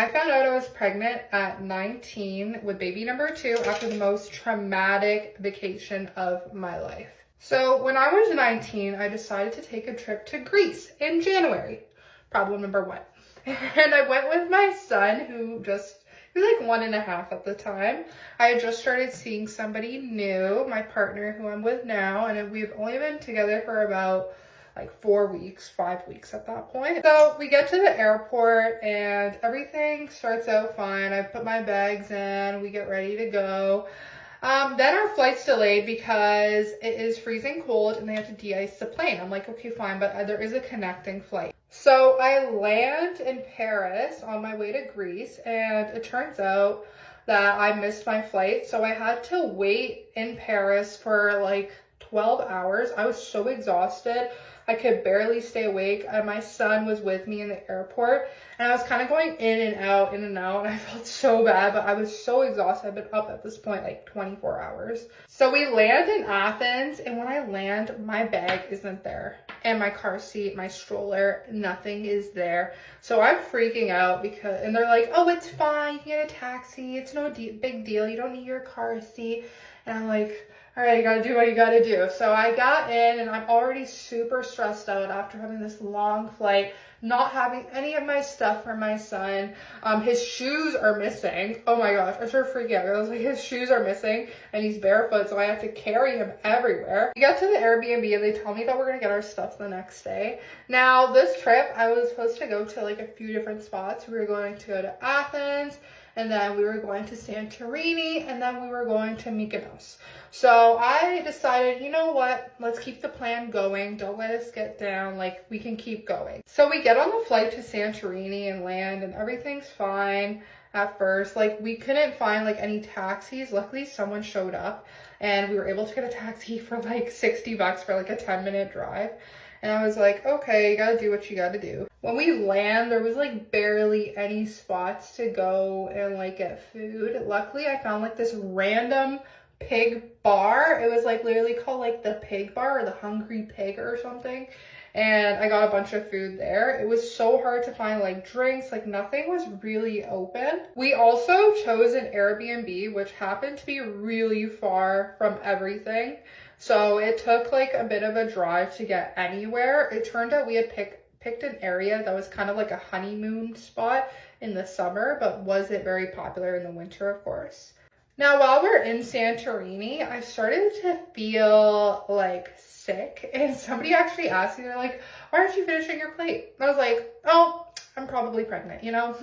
I found out I was pregnant at 19 with baby number 2 after the most traumatic vacation of my life. So when I was 19, I decided to take a trip to Greece in January. Problem number 1. And I went with my son he was like 1.5 at the time. I had just started seeing somebody new, my partner who I'm with now, and we've only been together for about like 4 weeks, 5 weeks at that point. So we get to the airport and everything starts out fine. I put my bags in, we get ready to go. Then our flight's delayed because it is freezing cold and they have to de-ice the plane. I'm like, okay, fine, but there is a connecting flight. So I land in Paris on my way to Greece, and it turns out that I missed my flight. So I had to wait in Paris for like 12 hours. I was so exhausted. I could barely stay awake, and my son was with me in the airport, and I was kind of going in and out, and I felt so bad, but I was so exhausted. I've been up at this point like 24 hours. So we land in Athens, and when I land, my bag isn't there, and my car seat, my stroller, nothing is there. So I'm freaking out and they're like, oh, it's fine, you can get a taxi, it's no big deal, you don't need your car seat. And I'm like, all right, you gotta do what you gotta do. So I got in, and I'm already super stressed out after having this long flight, not having any of my stuff for my son. His shoes are missing. Oh my gosh, I started freaking out. I was like, his shoes are missing and he's barefoot, so I have to carry him everywhere. We got to the Airbnb and they told me that we're gonna get our stuff the next day. Now, this trip, I was supposed to go to like a few different spots. We were going to go to Athens, and then we were going to Santorini, and then we were going to Mykonos. So I decided, you know what, let's keep the plan going. Don't let us get down, like we can keep going. So we get on the flight to Santorini and land, and everything's fine at first. Like we couldn't find like any taxis. Luckily someone showed up and we were able to get a taxi for like 60 bucks for like a 10-minute drive. And I was like, okay, you gotta do what you gotta do. When we land, there was like barely any spots to go and like get food. Luckily, I found like this random pig bar. It was like literally called like the Pig Bar or the Hungry Pig or something. And I got a bunch of food there. It was so hard to find like drinks, like nothing was really open. We also chose an Airbnb, which happened to be really far from everything. So it took like a bit of a drive to get anywhere. It turned out we had picked an area that was kind of like a honeymoon spot in the summer, but wasn't very popular in the winter, of course. Now, while we're in Santorini, I started to feel like sick, and somebody actually asked me, they're like, why aren't you finishing your plate? And I was like, oh, I'm probably pregnant, you know?